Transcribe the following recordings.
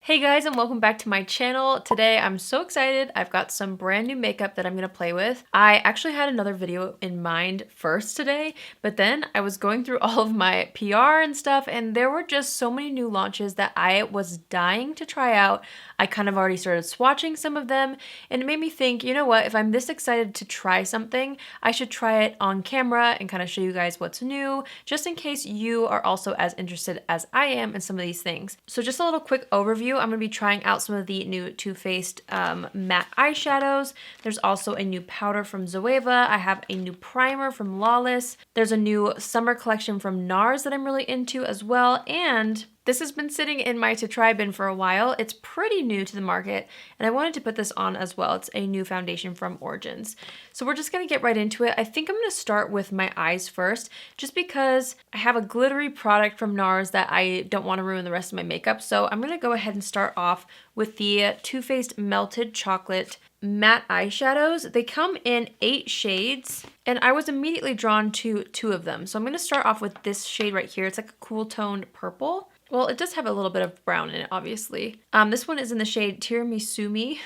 Hey guys, and welcome back to my channel. Today I'm so excited. I've got some brand new makeup that I'm gonna play with. I actually had another video in mind first today, but then I was going through all of my PR and stuff, and there were just so many new launches that I was dying to try out. I kind of already started swatching some of them, and it made me think, you know what, if I'm this excited to try something, I should try it on camera and kind of show you guys what's new, just in case you are also as interested as I am in some of these things. So just a little quick overview. I'm going to be trying out some of the new Too Faced matte eyeshadows. There's also a new powder from Zoeva. I have a new primer from Lawless. There's a new summer collection from NARS that I'm really into as well. And this has been sitting in my to try bin for a while. It's pretty new to the market, and I wanted to put this on as well. It's a new foundation from Origins. So we're just gonna get right into it. I think I'm gonna start with my eyes first, just because I have a glittery product from NARS that I don't wanna ruin the rest of my makeup. So I'm gonna go ahead and start off with the Too Faced Melted Chocolate matte eyeshadows. They come in 8 shades, and I was immediately drawn to 2 of them. So I'm gonna start off with this shade right here. It's like a cool toned purple. Well, it does have a little bit of brown in it, obviously. This one is in the shade Tiramisumi.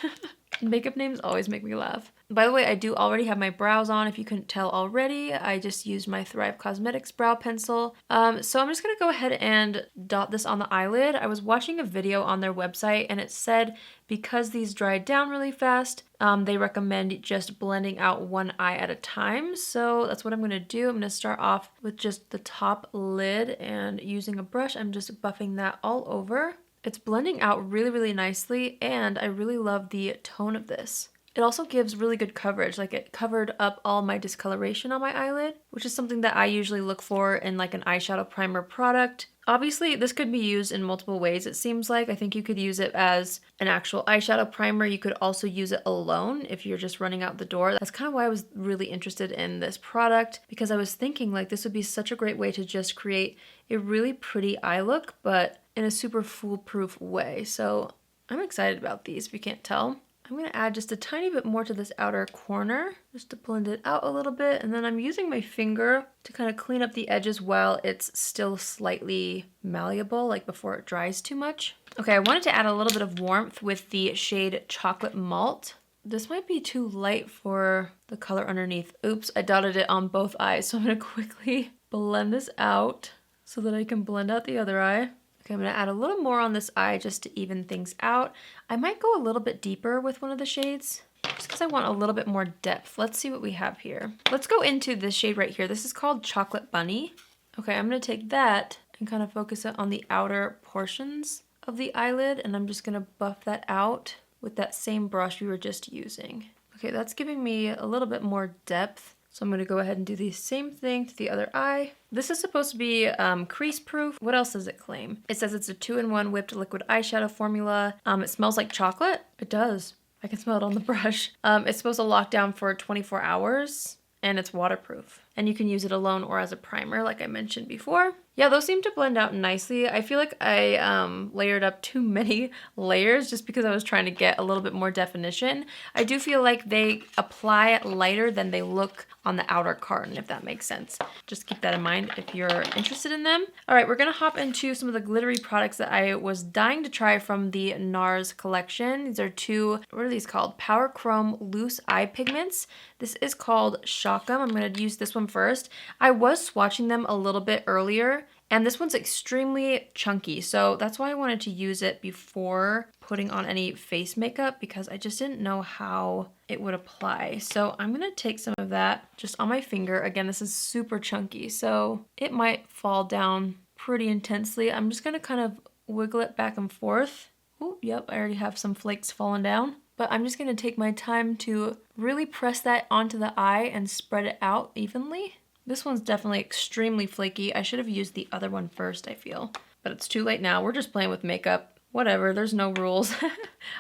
Makeup names always make me laugh. By the way, I do already have my brows on, if you couldn't tell already. I just used my Thrive Cosmetics brow pencil. So I'm just gonna go ahead and dot this on the eyelid. I was watching a video on their website, and it said because these dry down really fast, they recommend just blending out one eye at a time. So that's what I'm gonna do. I'm gonna start off with just the top lid, and using a brush, I'm just buffing that all over. It's blending out really, really nicely, and I really love the tone of this. It also gives really good coverage, like it covered up all my discoloration on my eyelid, which is something that I usually look for in like an eyeshadow primer product. Obviously, this could be used in multiple ways, it seems like. I think you could use it as an actual eyeshadow primer. You could also use it alone if you're just running out the door. That's kind of why I was really interested in this product, because I was thinking like this would be such a great way to just create a really pretty eye look, but in a super foolproof way. So I'm excited about these, if you can't tell. I'm gonna add just a tiny bit more to this outer corner, just to blend it out a little bit. And then I'm using my finger to kind of clean up the edges while it's still slightly malleable, like before it dries too much. Okay, I wanted to add a little bit of warmth with the shade Chocolate Malt. This might be too light for the color underneath. Oops, I dotted it on both eyes. So I'm gonna quickly blend this out so that I can blend out the other eye. Okay, I'm gonna add a little more on this eye just to even things out. I might go a little bit deeper with one of the shades, just because I want a little bit more depth. Let's see what we have here. Let's go into this shade right here. This is called Chocolate Bunny. Okay, I'm gonna take that and kind of focus it on the outer portions of the eyelid, and I'm just gonna buff that out with that same brush we were just using. Okay, that's giving me a little bit more depth. So I'm gonna go ahead and do the same thing to the other eye. This is supposed to be crease proof. What else does it claim? It says it's a 2-in-1 whipped liquid eyeshadow formula. It smells like chocolate. It does. I can smell it on the brush. It's supposed to lock down for 24 hours, and it's waterproof. And you can use it alone or as a primer, like I mentioned before. Yeah, those seem to blend out nicely. I feel like I layered up too many layers just because I was trying to get a little bit more definition. I do feel like they apply lighter than they look on the outer carton, if that makes sense. Just keep that in mind if you're interested in them. All right, we're gonna hop into some of the glittery products that I was dying to try from the NARS collection. These are 2, what are these called? Power Chrome Loose Eye Pigments. This is called Shock 'em. I'm gonna use this one first. I was swatching them a little bit earlier, and this one's extremely chunky, so that's why I wanted to use it before putting on any face makeup, because I just didn't know how it would apply. So I'm gonna take some of that just on my finger. Again, this is super chunky, so it might fall down pretty intensely. I'm just gonna kind of wiggle it back and forth. Oh, yep, I already have some flakes falling down. But I'm just gonna take my time to really press that onto the eye and spread it out evenly. This one's definitely extremely flaky. I should have used the other one first, I feel. But it's too late now. We're just playing with makeup. Whatever, there's no rules.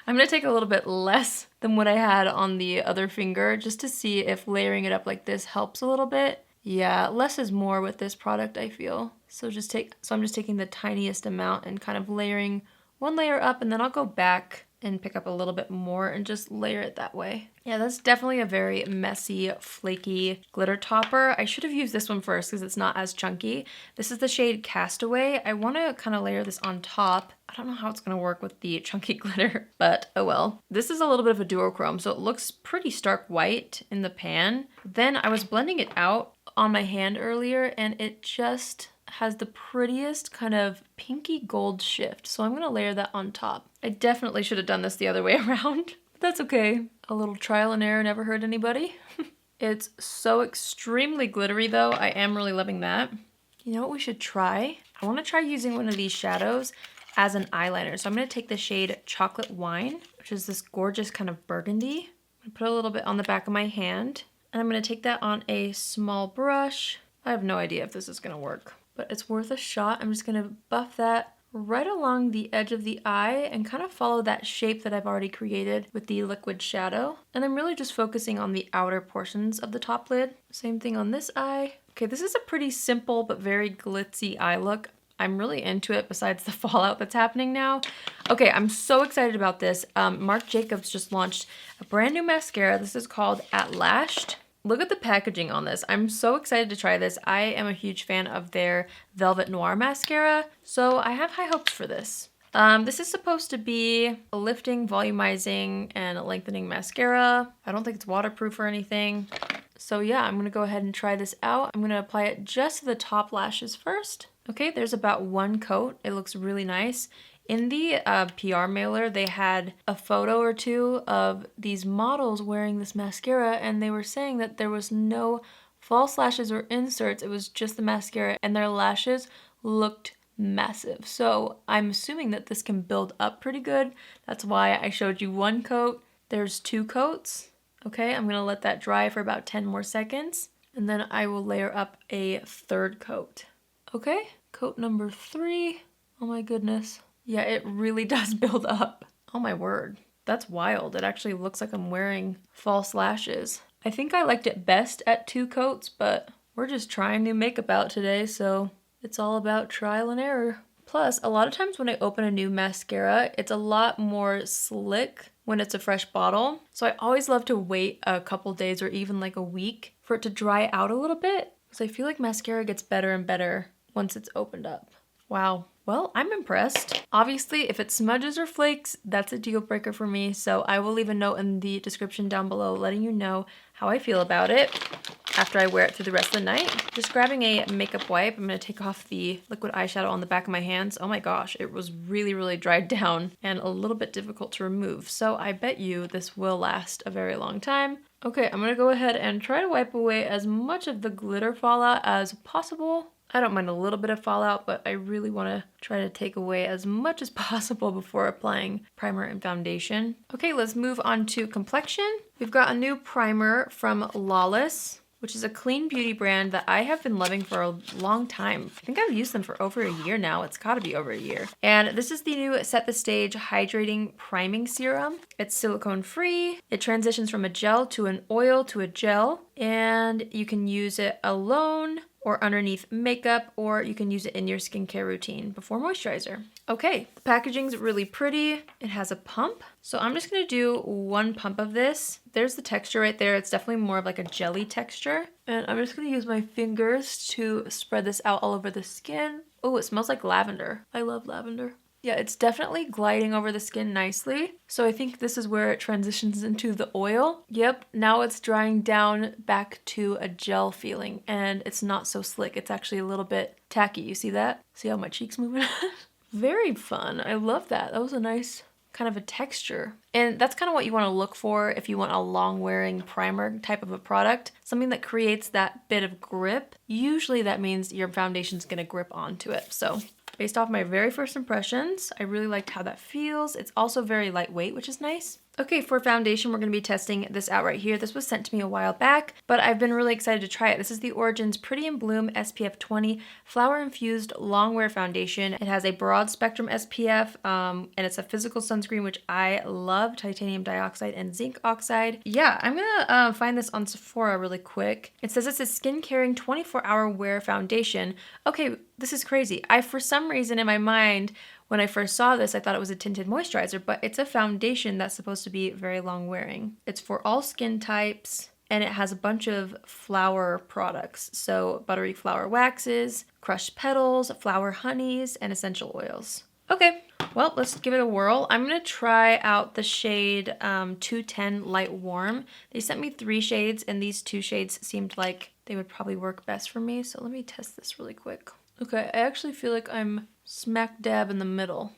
I'm gonna take a little bit less than what I had on the other finger, just to see if layering it up like this helps a little bit. Yeah, less is more with this product, I feel. So I'm just taking the tiniest amount and kind of layering one layer up, and then I'll go back and pick up a little bit more and just layer it that way. Yeah, that's definitely a very messy, flaky glitter topper. I should have used this one first because it's not as chunky. This is the shade Castaway. I want to kind of layer this on top. I don't know how it's going to work with the chunky glitter, but oh well. This is a little bit of a duochrome, so it looks pretty stark white in the pan. Then I was blending it out on my hand earlier, and it just has the prettiest kind of pinky gold shift. So I'm gonna layer that on top. I definitely should have done this the other way around, but that's okay. A little trial and error never hurt anybody. It's so extremely glittery though. I am really loving that. You know what we should try? I wanna try using one of these shadows as an eyeliner. So I'm gonna take the shade Chocolate Wine, which is this gorgeous kind of burgundy. I'm gonna put a little bit on the back of my hand, and I'm gonna take that on a small brush. I have no idea if this is gonna work, but it's worth a shot. I'm just gonna buff that right along the edge of the eye and kind of follow that shape that I've already created with the liquid shadow. And I'm really just focusing on the outer portions of the top lid. Same thing on this eye. Okay, this is a pretty simple but very glitzy eye look. I'm really into it besides the fallout that's happening now. Okay, I'm so excited about this. Marc Jacobs just launched a brand new mascara. This is called lash'd. Look at the packaging on this. I'm so excited to try this. I am a huge fan of their Velvet Noir mascara, so I have high hopes for this. This is supposed to be a lifting, volumizing, and a lengthening mascara. I don't think it's waterproof or anything. So yeah, I'm gonna go ahead and try this out. I'm gonna apply it just to the top lashes first. Okay, there's about one coat. It looks really nice. In the PR mailer, they had a photo or two of these models wearing this mascara, and they were saying that there was no false lashes or inserts. It was just the mascara, and their lashes looked massive. So I'm assuming that this can build up pretty good. That's why I showed you one coat. There's two coats. Okay, I'm gonna let that dry for about 10 more seconds, and then I will layer up a third coat. Okay, coat number 3. Oh my goodness. Yeah, it really does build up. Oh my word, that's wild. It actually looks like I'm wearing false lashes. I think I liked it best at 2 coats, but we're just trying new makeup out today, so it's all about trial and error. Plus, a lot of times when I open a new mascara, it's a lot more slick when it's a fresh bottle. So I always love to wait a couple days or even like a week for it to dry out a little bit, because I feel like mascara gets better and better once it's opened up. Wow. Well, I'm impressed. Obviously, if it smudges or flakes, that's a deal breaker for me. So I will leave a note in the description down below letting you know how I feel about it after I wear it through the rest of the night. Just grabbing a makeup wipe, I'm gonna take off the liquid eyeshadow on the back of my hands. Oh my gosh, it was really, really dried down and a little bit difficult to remove. So I bet you this will last a very long time. Okay, I'm gonna go ahead and try to wipe away as much of the glitter fallout as possible. I don't mind a little bit of fallout, but I really want to try to take away as much as possible before applying primer and foundation. Okay, let's move on to complexion. We've got a new primer from Lawless, which is a clean beauty brand that I have been loving for a long time. I think I've used them for over a year now. It's gotta be over a year. And this is the new Set the Stage Hydrating Priming Serum. It's silicone free. It transitions from a gel to an oil to a gel, and you can use it alone or underneath makeup, or you can use it in your skincare routine before moisturizer. Okay, the packaging's really pretty. It has a pump. So I'm just gonna do 1 pump of this. There's the texture right there. It's definitely more of like a jelly texture. And I'm just gonna use my fingers to spread this out all over the skin. Oh, it smells like lavender. I love lavender. Yeah, it's definitely gliding over the skin nicely. So I think this is where it transitions into the oil. Yep, now it's drying down back to a gel feeling, and it's not so slick. It's actually a little bit tacky. You see that? See how my cheeks moving? Very fun. I love that. That was a nice kind of a texture. And that's kind of what you want to look for if you want a long wearing primer type of a product. Something that creates that bit of grip. Usually that means your foundation's gonna grip onto it. So based off my very first impressions, I really liked how that feels. It's also very lightweight, which is nice. Okay, for foundation, we're gonna be testing this out right here. This was sent to me a while back, but I've been really excited to try it. This is the Origins Pretty in Bloom SPF 20 Flower Infused Longwear Foundation. It has a broad spectrum SPF, and it's a physical sunscreen, which I love, titanium dioxide and zinc oxide. Yeah, I'm gonna find this on Sephora really quick. It says it's a skin-caring 24-hour wear foundation. Okay, this is crazy. For some reason in my mind, When I first saw this, I thought it was a tinted moisturizer, but it's a foundation that's supposed to be very long wearing. It's for all skin types, and it has a bunch of flower products. So buttery flower waxes, crushed petals, flower honeys, and essential oils. Okay, well, let's give it a whirl. I'm gonna try out the shade 210 Light Warm. They sent me 3 shades, and these 2 shades seemed like they would probably work best for me. So let me test this really quick. Okay, I actually feel like I'm smack dab in the middle.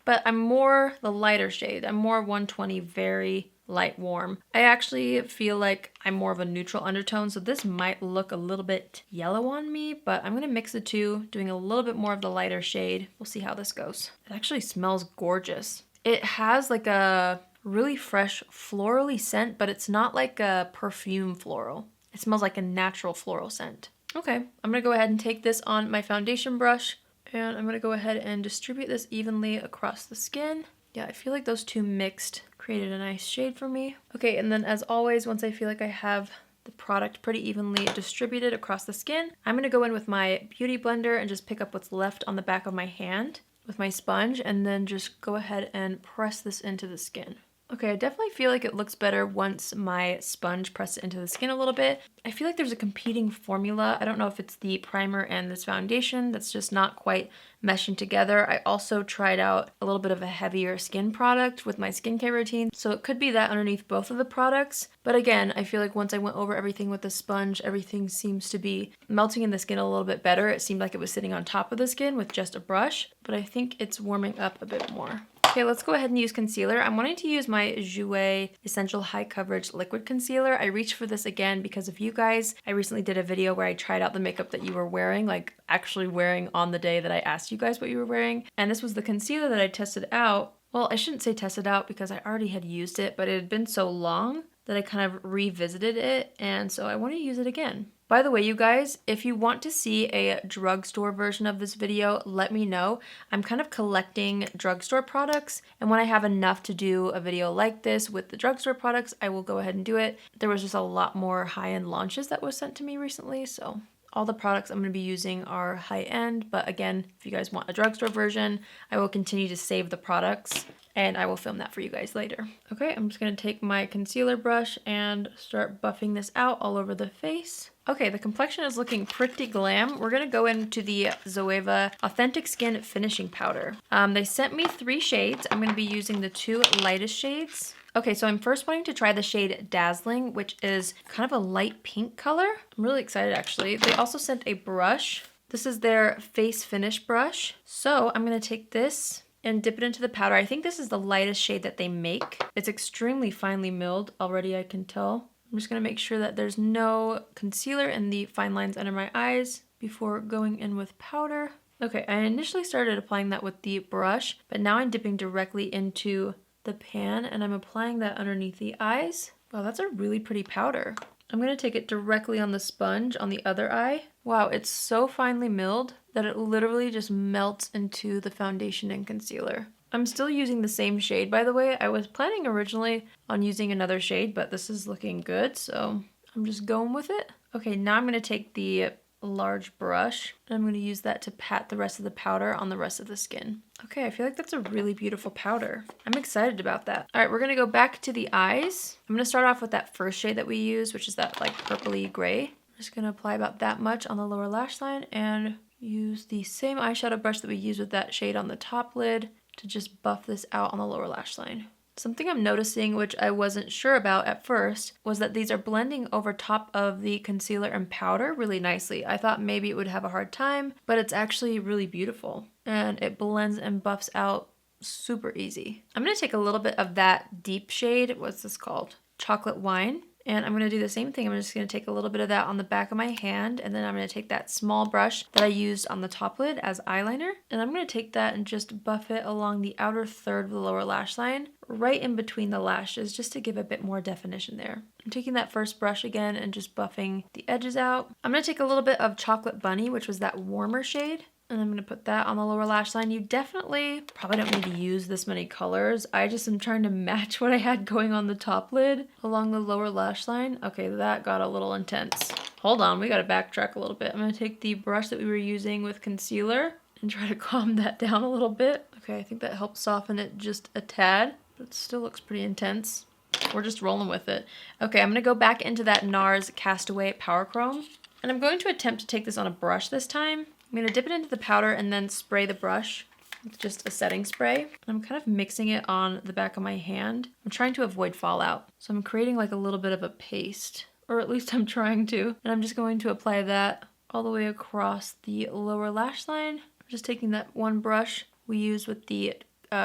But I'm more the lighter shade. I'm more 120 Very Light Warm. I actually feel like I'm more of a neutral undertone, so this might look a little bit yellow on me, but I'm gonna mix the two, doing a little bit more of the lighter shade. We'll see how this goes. It actually smells gorgeous. It has like a really fresh florally scent, but it's not like a perfume floral. It smells like a natural floral scent. Okay, I'm gonna go ahead and take this on my foundation brush, and I'm gonna go ahead and distribute this evenly across the skin. Yeah, I feel like those two mixed created a nice shade for me. Okay, and then as always, once I feel like I have the product pretty evenly distributed across the skin, I'm gonna go in with my beauty blender and just pick up what's left on the back of my hand with my sponge, and then just go ahead and press this into the skin. Okay, I definitely feel like it looks better once my sponge pressed it into the skin a little bit. I feel like there's a competing formula. I don't know if it's the primer and this foundation that's just not quite meshing together. I also tried out a little bit of a heavier skin product with my skincare routine, so it could be that underneath both of the products. But again, I feel like once I went over everything with the sponge, everything seems to be melting in the skin a little bit better. It seemed like it was sitting on top of the skin with just a brush, but I think it's warming up a bit more. Okay, let's go ahead and use concealer. I'm wanting to use my Jouer Essential High Coverage Liquid Concealer. I reached for this again because of you guys. I recently did a video where I tried out the makeup that you were wearing, like actually wearing on the day that I asked you guys what you were wearing. And this was the concealer that I tested out. Well, I shouldn't say tested out because I already had used it, but it had been so long that I kind of revisited it, and so I want to use it again. By the way, you guys, if you want to see a drugstore version of this video, let me know. I'm kind of collecting drugstore products, and when I have enough to do a video like this with the drugstore products, I will go ahead and do it. There was just a lot more high-end launches that was sent to me recently, so all the products I'm going to be using are high-end, but again, if you guys want a drugstore version, I will continue to save the products, and I will film that for you guys later. Okay, I'm just going to take my concealer brush and start buffing this out all over the face. Okay, the complexion is looking pretty glam. We're going to go into the Zoeva Authentic Skin Finishing Powder. They sent me 3 shades. I'm going to be using the 2 lightest shades. Okay, so I'm first wanting to try the shade Dazzling, which is kind of a light pink color. I'm really excited, actually. They also sent a brush. This is their face finish brush. So I'm going to take this and dip it into the powder. I think this is the lightest shade that they make. It's extremely finely milled already, I can tell. I'm just going to make sure that there's no concealer in the fine lines under my eyes before going in with powder. Okay, I initially started applying that with the brush, but now I'm dipping directly into the pan and I'm applying that underneath the eyes. Wow, that's a really pretty powder. I'm going to take it directly on the sponge on the other eye. Wow, it's so finely milled that it literally just melts into the foundation and concealer. I'm still using the same shade, by the way. I was planning originally on using another shade, but this is looking good, so I'm just going with it. Okay, now I'm going to take the large brush and I'm going to use that to pat the rest of the powder on the rest of the skin. Okay, I feel like that's a really beautiful powder. I'm excited about that. All right, we're going to go back to the eyes. I'm going to start off with that first shade that we used, which is that like purpley gray. I'm just going to apply about that much on the lower lash line and use the same eyeshadow brush that we used with that shade on the top lid to just buff this out on the lower lash line. Something I'm noticing, which I wasn't sure about at first, was that these are blending over top of the concealer and powder really nicely. I thought maybe it would have a hard time, but it's actually really beautiful. And it blends and buffs out super easy. I'm going to take a little bit of that deep shade, what's this called? Chocolate Wine. And I'm going to do the same thing. I'm just going to take a little bit of that on the back of my hand, and then I'm going to take that small brush that I used on the top lid as eyeliner, and I'm going to take that and just buff it along the outer third of the lower lash line, right in between the lashes, just to give a bit more definition there. I'm taking that first brush again and just buffing the edges out. I'm going to take a little bit of Chocolate Bunny, which was that warmer shade, and I'm going to put that on the lower lash line. You definitely probably don't need to use this many colors. I just am trying to match what I had going on the top lid along the lower lash line. Okay, that got a little intense. Hold on, we got to backtrack a little bit. I'm going to take the brush that we were using with concealer and try to calm that down a little bit. Okay, I think that helped soften it just a tad, but it still looks pretty intense. We're just rolling with it. Okay, I'm gonna go back into that NARS Castaway Power Chrome, and I'm going to attempt to take this on a brush this time. I'm gonna dip it into the powder and then spray the brush with just a setting spray. I'm kind of mixing it on the back of my hand. I'm trying to avoid fallout. So I'm creating like a little bit of a paste, or at least I'm trying to. And I'm just going to apply that all the way across the lower lash line. I'm just taking that one brush we use with the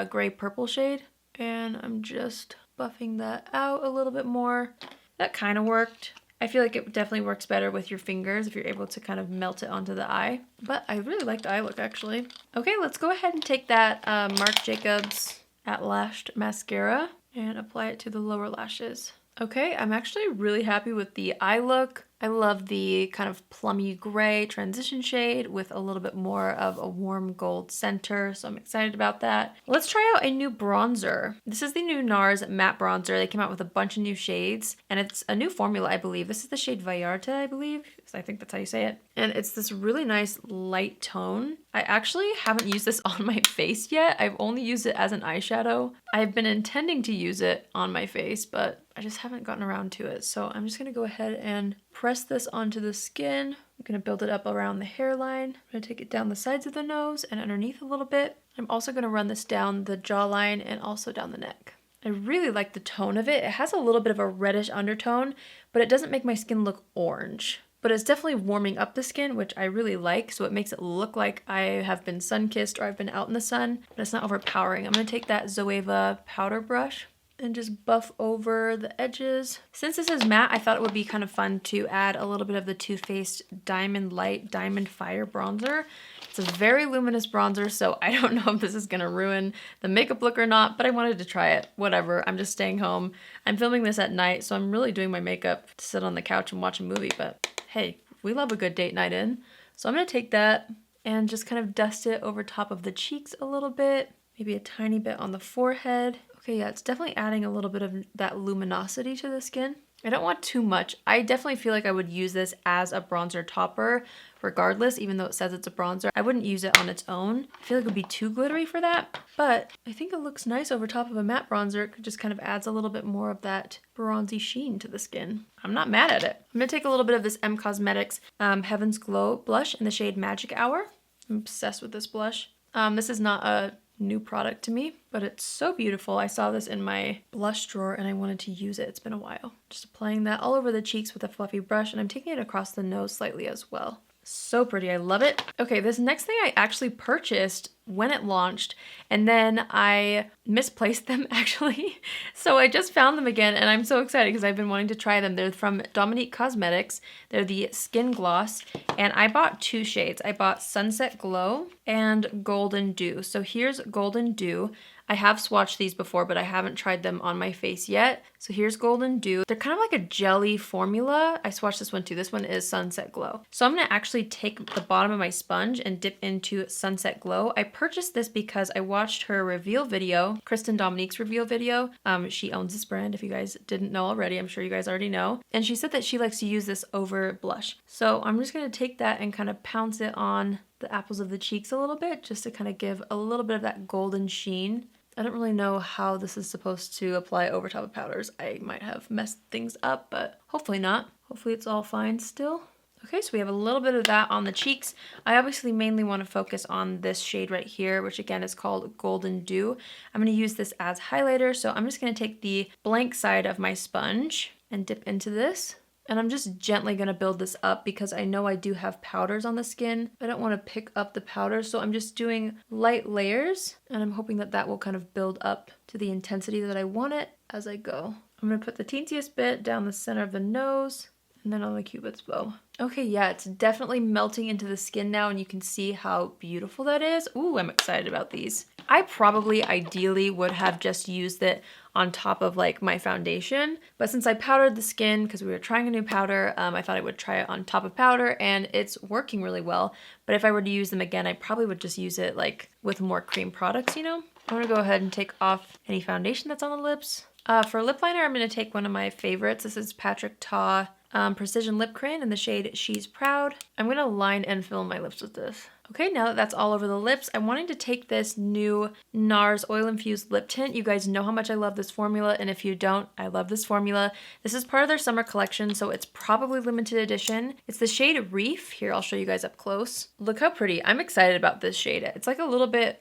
gray purple shade, and I'm just buffing that out a little bit more. That kind of worked. I feel like it definitely works better with your fingers if you're able to kind of melt it onto the eye. But I really like the eye look actually. Okay, let's go ahead and take that Marc Jacobs at Lash'd mascara and apply it to the lower lashes. Okay, I'm actually really happy with the eye look. I love the kind of plummy gray transition shade with a little bit more of a warm gold center, so I'm excited about that. Let's try out a new bronzer. This is the new NARS matte bronzer. They came out with a bunch of new shades, and it's a new formula, I believe. This is the shade Vallarta, I believe. I think that's how you say it. And it's this really nice light tone. I actually haven't used this on my face yet. I've only used it as an eyeshadow. I've been intending to use it on my face, but I just haven't gotten around to it. So I'm just gonna go ahead and press this onto the skin. I'm gonna build it up around the hairline. I'm gonna take it down the sides of the nose and underneath a little bit. I'm also gonna run this down the jawline and also down the neck. I really like the tone of it. It has a little bit of a reddish undertone, but it doesn't make my skin look orange. But it's definitely warming up the skin, which I really like, so it makes it look like I have been sun-kissed or I've been out in the sun, but it's not overpowering. I'm gonna take that Zoeva powder brush and just buff over the edges. Since this is matte, I thought it would be kind of fun to add a little bit of the Too Faced Diamond Light Diamond Fire bronzer. It's a very luminous bronzer, so I don't know if this is gonna ruin the makeup look or not, but I wanted to try it. Whatever, I'm just staying home. I'm filming this at night, so I'm really doing my makeup to sit on the couch and watch a movie, but hey, we love a good date night in. So I'm gonna take that and just kind of dust it over top of the cheeks a little bit, maybe a tiny bit on the forehead. Okay, yeah, it's definitely adding a little bit of that luminosity to the skin. I don't want too much. I definitely feel like I would use this as a bronzer topper regardless, even though it says it's a bronzer. I wouldn't use it on its own. I feel like it would be too glittery for that, but I think it looks nice over top of a matte bronzer. It just kind of adds a little bit more of that bronzy sheen to the skin. I'm not mad at it. I'm gonna take a little bit of this M Cosmetics Heaven's Glow blush in the shade Magic Hour. I'm obsessed with this blush. This is not a new product to me, but it's so beautiful. I saw this in my blush drawer and I wanted to use it. It's been a while. Just applying that all over the cheeks with a fluffy brush, and I'm taking it across the nose slightly as well. So pretty, I love it. Okay, this next thing I actually purchased when it launched, and then I misplaced them actually. So I just found them again and I'm so excited because I've been wanting to try them. They're from Dominique Cosmetics. They're the Skin Gloss, and I bought two shades. I bought Sunset Glow and Golden Dew. So here's Golden Dew. I have swatched these before, but I haven't tried them on my face yet. So here's Golden Dew. They're kind of like a jelly formula. I swatched this one too. This one is Sunset Glow. So I'm gonna actually take the bottom of my sponge and dip into Sunset Glow. I purchased this because I watched her reveal video, Kristen Dominique's reveal video. She owns this brand, if you guys didn't know already. I'm sure you guys already know. And she said that she likes to use this over blush. So I'm just gonna take that and kind of pounce it on the apples of the cheeks a little bit, just to kind of give a little bit of that golden sheen. I don't really know how this is supposed to apply over top of powders. I might have messed things up, but hopefully not. Hopefully it's all fine still. Okay, so we have a little bit of that on the cheeks. I obviously mainly want to focus on this shade right here, which again is called Golden Dew. I'm going to use this as highlighter, so I'm just going to take the blank side of my sponge and dip into this. And I'm just gently gonna build this up because I know I do have powders on the skin. I don't wanna pick up the powders, so I'm just doing light layers, and I'm hoping that that will kind of build up to the intensity that I want it as I go. I'm gonna put the teensiest bit down the center of the nose, and then on the cupid's bow. Okay, yeah, it's definitely melting into the skin now, and you can see how beautiful that is. Ooh, I'm excited about these. I probably ideally would have just used it on top of like my foundation, but since I powdered the skin because we were trying a new powder, I thought I would try it on top of powder, and it's working really well. But if I were to use them again, I probably would just use it like with more cream products, you know? I'm gonna go ahead and take off any foundation that's on the lips. For lip liner, I'm gonna take one of my favorites. This is Patrick Ta Precision Lip Crayon in the shade She's Proud. I'm gonna line and fill my lips with this. Okay, now that that's all over the lips, I'm wanting to take this new NARS Oil Infused Lip Tint. You guys know how much I love this formula, and if you don't, I love this formula. This is part of their summer collection, so it's probably limited edition. It's the shade Reef. Here, I'll show you guys up close. Look how pretty. I'm excited about this shade. It's like a little bit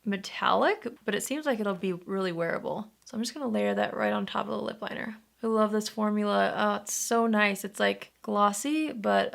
metallic, but it seems like it'll be really wearable. So I'm just gonna layer that right on top of the lip liner. I love this formula. Oh, it's so nice. It's like glossy, but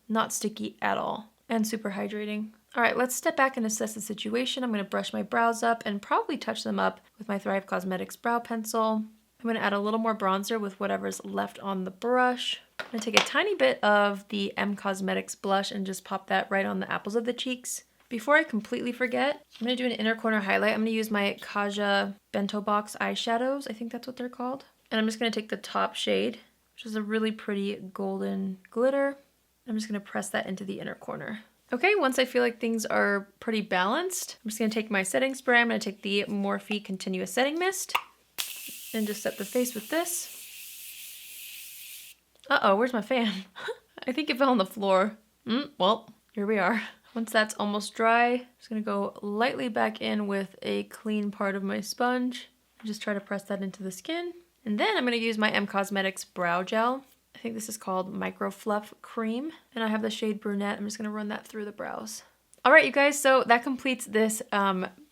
not sticky at all. And super hydrating. All right, let's step back and assess the situation. I'm gonna brush my brows up and probably touch them up with my Thrive Cosmetics brow pencil. I'm gonna add a little more bronzer with whatever's left on the brush. I'm gonna take a tiny bit of the M Cosmetics blush and just pop that right on the apples of the cheeks. Before I completely forget, I'm gonna do an inner corner highlight. I'm gonna use my Kaja Bento Box eyeshadows. I think that's what they're called. And I'm just gonna take the top shade, which is a really pretty golden glitter. I'm just gonna press that into the inner corner. Okay, once I feel like things are pretty balanced, I'm just gonna take my setting spray. I'm gonna take the Morphe Continuous Setting Mist and just set the face with this. Uh-oh, where's my fan? I think it fell on the floor. Well, here we are. Once that's almost dry, I'm just gonna go lightly back in with a clean part of my sponge and just try to press that into the skin. And then I'm gonna use my M Cosmetics brow gel. I think this is called Micro Fluff Cream, and I have the shade Brunette. I'm just gonna run that through the brows. All right, you guys, so that completes this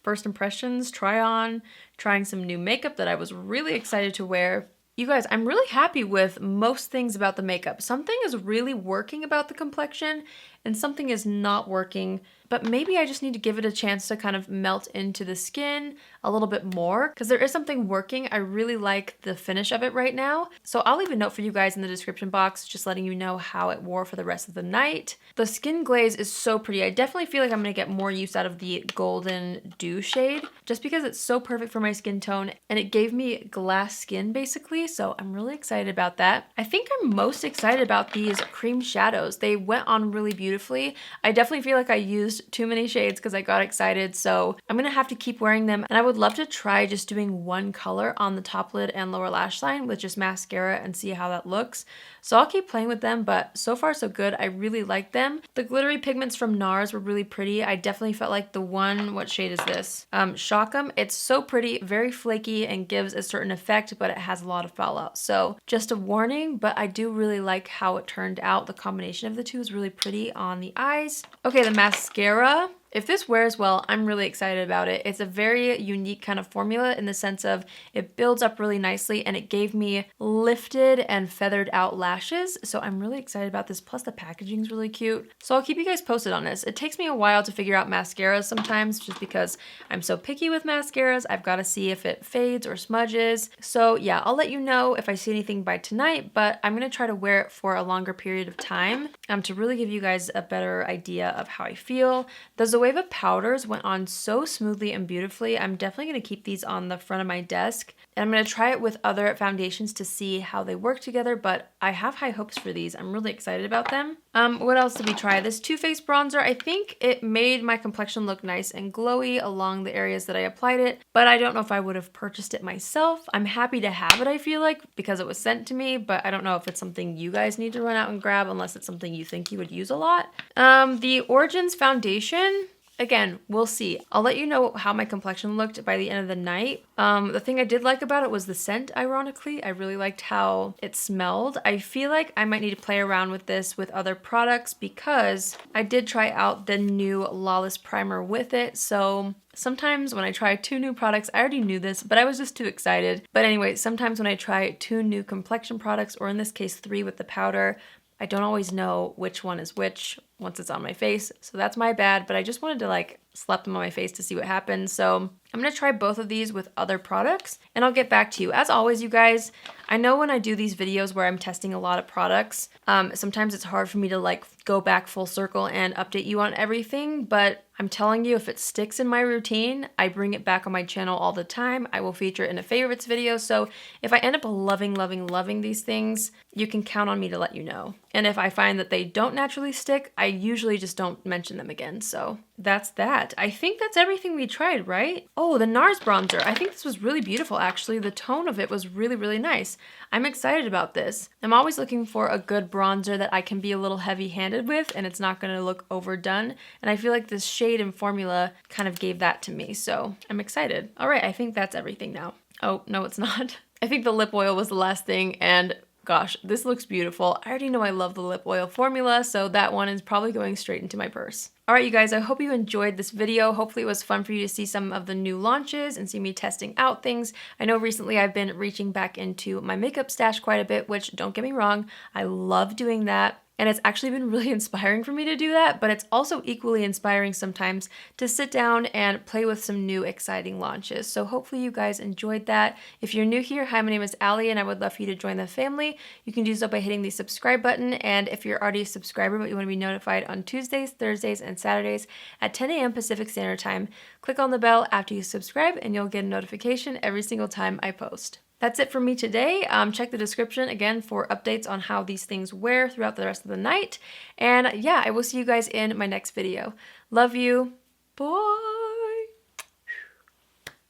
first impressions try on, trying some new makeup that I was really excited to wear. You guys, I'm really happy with most things about the makeup. Something is really working about the complexion and something is not working, but maybe I just need to give it a chance to kind of melt into the skin a little bit more because there is something working. I really like the finish of it right now. So I'll leave a note for you guys in the description box, just letting you know how it wore for the rest of the night. The skin glaze is so pretty. I definitely feel like I'm gonna get more use out of the Golden Dew shade just because it's so perfect for my skin tone and it gave me glass skin basically. So I'm really excited about that. I think I'm most excited about these cream shadows. They went on really beautifully. I definitely feel like I used too many shades because I got excited. So I'm gonna have to keep wearing them. And I would love to try just doing one color on the top lid and lower lash line with just mascara and see how that looks. So I'll keep playing with them, but so far so good. I really like them. The glittery pigments from NARS were really pretty. I definitely felt like the one, what shade is this? Shock 'em. It's so pretty, very flaky and gives a certain effect, but it has a lot of fallout. So just a warning, but I do really like how it turned out. The combination of the two is really pretty on the eyes. Okay, the mascara. If this wears well, I'm really excited about it. It's a very unique kind of formula in the sense of it builds up really nicely and it gave me lifted and feathered out lashes. So I'm really excited about this. Plus the packaging is really cute. So I'll keep you guys posted on this. It takes me a while to figure out mascaras sometimes just because I'm so picky with mascaras. I've got to see if it fades or smudges. So yeah, I'll let you know if I see anything by tonight, but I'm going to try to wear it for a longer period of time to really give you guys a better idea of how I feel. The Zoeva powders went on so smoothly and beautifully. I'm definitely going to keep these on the front of my desk. And I'm going to try it with other foundations to see how they work together, but I have high hopes for these. I'm really excited about them. What else did we try? This Too Faced bronzer, I think it made my complexion look nice and glowy along the areas that I applied it, but I don't know if I would have purchased it myself. I'm happy to have it, I feel like, because it was sent to me, but I don't know if it's something you guys need to run out and grab unless it's something you think you would use a lot. The Origins foundation, again, we'll see. I'll let you know how my complexion looked by the end of the night. The thing I did like about it was the scent, ironically. I really liked how it smelled. I feel like I might need to play around with this with other products because I did try out the new Lawless primer with it. So sometimes when I try 2 new products, I already knew this, but I was just too excited. But anyway, sometimes when I try 2 new complexion products, or in this case 3 with the powder, I don't always know which one is which once it's on my face. So that's my bad, but I just wanted to like slap them on my face to see what happens. So I'm gonna try both of these with other products and I'll get back to you. As always, you guys, I know when I do these videos where I'm testing a lot of products, sometimes it's hard for me to like go back full circle and update you on everything, but I'm telling you, if it sticks in my routine, I bring it back on my channel all the time. I will feature it in a favorites video. So if I end up loving these things, you can count on me to let you know. And if I find that they don't naturally stick, I usually just don't mention them again. So that's that. I think that's everything we tried, right? Oh, the NARS bronzer. I think this was really beautiful, actually. The tone of it was really, really nice. I'm excited about this. I'm always looking for a good bronzer that I can be a little heavy-handed with and it's not going to look overdone. And I feel like this shade and formula kind of gave that to me, so I'm excited. All right, I think that's everything now. Oh, no, it's not. I think the lip oil was the last thing, and gosh, this looks beautiful. I already know I love the lip oil formula, so that one is probably going straight into my purse. All right, you guys, I hope you enjoyed this video. Hopefully it was fun for you to see some of the new launches and see me testing out things. I know recently I've been reaching back into my makeup stash quite a bit, which, don't get me wrong, I love doing that. And it's actually been really inspiring for me to do that, but it's also equally inspiring sometimes to sit down and play with some new exciting launches. So hopefully you guys enjoyed that. If you're new here, hi, my name is Allie and I would love for you to join the family. You can do so by hitting the subscribe button, and if you're already a subscriber but you want to be notified on Tuesdays, Thursdays, and Saturdays at 10 a.m. Pacific Standard Time, click on the bell after you subscribe and you'll get a notification every single time I post. That's it for me today. Check the description again for updates on how these things wear throughout the rest of the night. And yeah, I will see you guys in my next video. Love you. Bye.